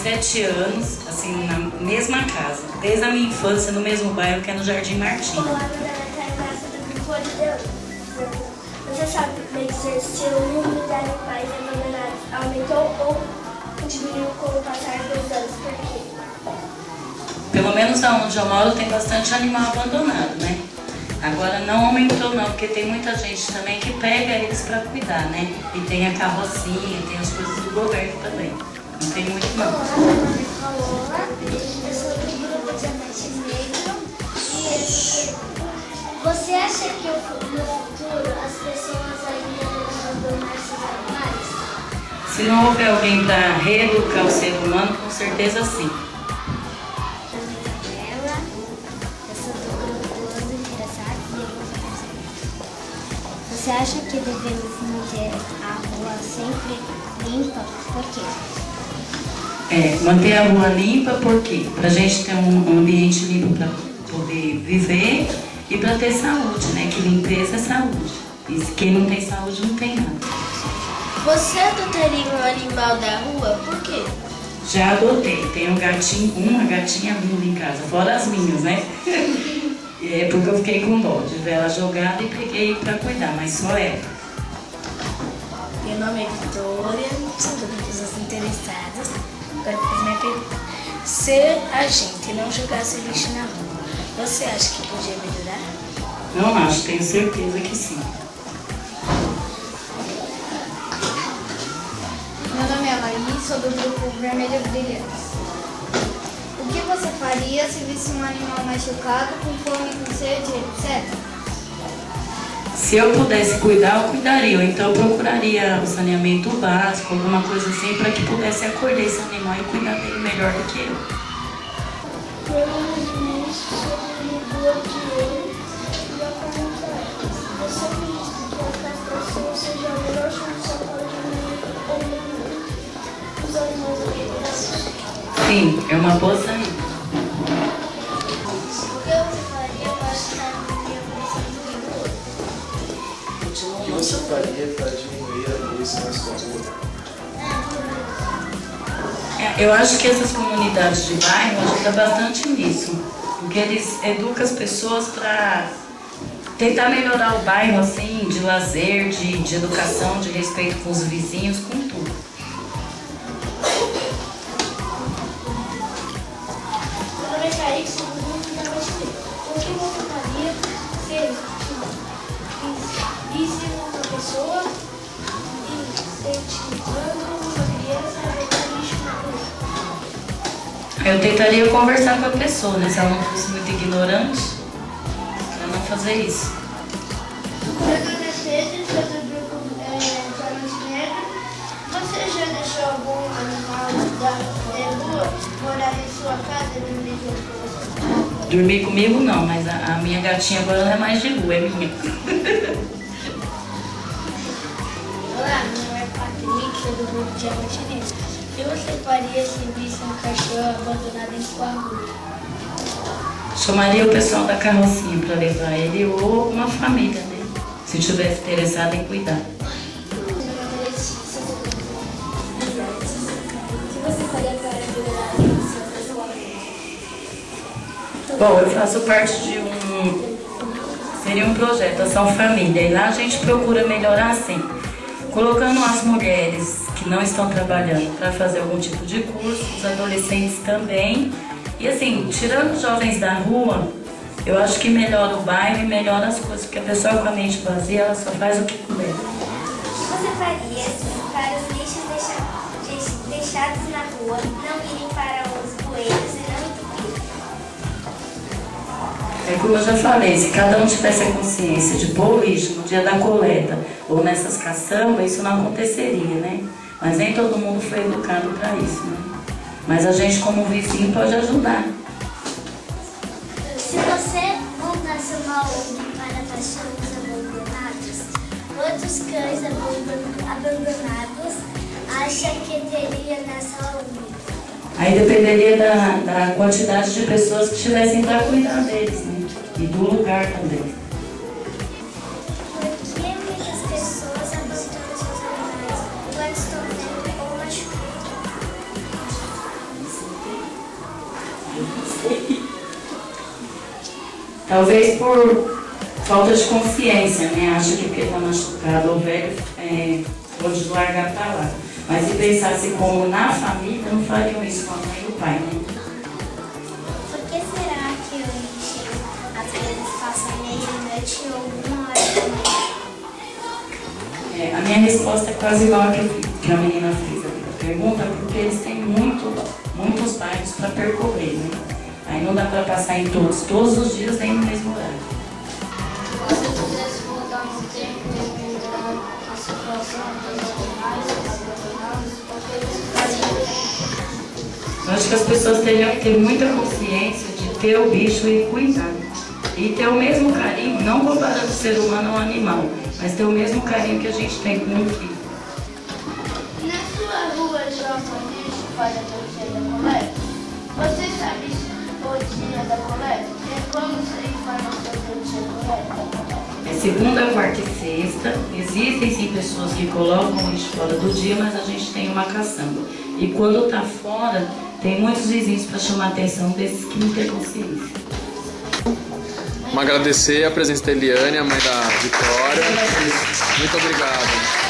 17 anos, assim, na mesma casa. Desde a minha infância, no mesmo bairro, que é no Jardim Martim. Olá, meu nome é Tainá, do Grupo de Deus. Você sabe me dizer se o número de pais abandonados aumentou ou diminuiu com o passar dos anos? Por quê? Pelo menos onde eu moro tem bastante animal abandonado, né? Agora não aumentou não, porque tem muita gente também que pega eles para cuidar, né? E tem a carrocinha, tem as coisas do governo também. Não tem muito não. Olá, meu nome é Paola, eu sou do Grupo Diamantes Negro e você acha que no futuro as pessoas ainda vão abandonar seus animais? Se não houver alguém para reeducar o ser humano, com certeza sim. Você acha que devemos manter a rua sempre limpa? Por quê? Manter a rua limpa, por quê? Para a gente ter um ambiente limpo para poder viver e para ter saúde, né? Que limpeza é saúde. E quem não tem saúde não tem nada. Você adotaria um animal da rua? Por quê? Já adotei. Tenho uma gatinha linda em casa, fora as minhas, né? É porque eu fiquei com dó de ver ela jogada e peguei para cuidar, mas só ela. Meu nome é Vitória, sou de pessoas interessadas. Agora vou fazer minha pergunta. Se a gente não jogasse lixo na rua, você acha que podia melhorar? Não acho, tenho certeza que sim. Meu nome é Laís, sou do Grupo Vermelho Brilhante. O que você faria se visse um animal machucado, com fome, com sede, etc? Se eu pudesse cuidar, eu cuidaria. Ou então eu procuraria o saneamento básico, alguma coisa assim, para que pudesse acordar esse animal e cuidar dele melhor do que eu. Meu nome é Vinícius, sou do bloqueio e a pergunta é: você acredita que a castração seja a melhor solução para diminuir ou diminuir os animais abandonados? Sim, é uma boa saída. O que você faria para diminuir a poluição do rio? O que você faria para diminuir a poluição na sua rua? Eu acho que essas comunidades de bairro ajudam bastante nisso, porque eles educam as pessoas para tentar melhorar o bairro, assim, de lazer, de educação, de respeito com os vizinhos, com tudo. Meu nome é Kaique, sou do Grupo Diamantes Negro. O que você faria se visse uma pessoa incentivando uma criança a jogar lixo na rua? Eu tentaria conversar com a pessoa, né? Se ela não fosse muito ignorante, para não fazer isso. Meu nome é Pedro, sou do Grupo Diamantes Negro. Você já deixou algum animal da rua morar em sua casa e dormir junto com você? Dormir comigo não, mas a minha gatinha agora não é mais de rua, é minha. Olá, meu nome é Patrick, sou do Grupo Diamante Negro. O que você faria se visse um cachorro abandonado em sua rua? Chamaria o pessoal da carrocinha para levar ele ou uma família, né? Se tivesse interessado em cuidar. Meu nome é Letícia, sou do Grupo Diamantes. O que você faria para melhorar a condição da sua rua? Bom, eu faço parte de seria um projeto, Ação Família, e lá a gente procura melhorar assim, colocando as mulheres que não estão trabalhando para fazer algum tipo de curso, os adolescentes também, e assim, tirando os jovens da rua, eu acho que melhora o bairro e melhora as coisas, porque a pessoa com a mente vazia, ela só faz o que puder. O que você faria para os lixos deixados na rua não irem para os bueiros e não entupir? É como eu já falei, se cada um tivesse a consciência de pôr o lixo no dia da coleta ou nessas caçambas, isso não aconteceria, né? Mas nem todo mundo foi educado para isso, né? Mas a gente como vizinho pode ajudar. Se você montasse uma ONG para cachorros abandonados, quantos cães abandonados acha que teria nessa ONG? Aí dependeria da quantidade de pessoas que estivessem para cuidar deles, né? E do lugar também. Por que muitas pessoas abandonam seus animais quando estão velhos ou machucados? Talvez por falta de consciência, né? Acha que porque está machucado ou velho, pode largar para lá. Mas se pensasse como na família, não fariam isso com a mãe e o pai, né? Por que será que hoje às vezes passa meia-noite ou 1 hora da manhã? A minha resposta é quase igual a que a menina fez aqui na pergunta, porque eles têm muitos bairros para percorrer, né? Aí não dá para passar em todos os dias nem no mesmo horário. Se você pudesse voltar no tempo e mudar a situação dos animais, o que você faria? Eu acho que as pessoas teriam que ter muita consciência de ter o bicho e cuidar. E ter o mesmo carinho, não comparando o ser humano ao animal, mas ter o mesmo carinho que a gente tem com um filho. Na sua rua já foi lixo faz até o dia da coleta? Você sabe o dia da coleta? E como você informa sobre o dia da coleta? É segunda, quarta e sexta. Existem sim pessoas que colocam o lixo fora do dia, mas a gente tem uma caçamba. E quando está fora, tem muitos vizinhos para chamar a atenção desses que não têm consciência. Vamos agradecer a presença da Eliane, a mãe da Vitória. Muito obrigado.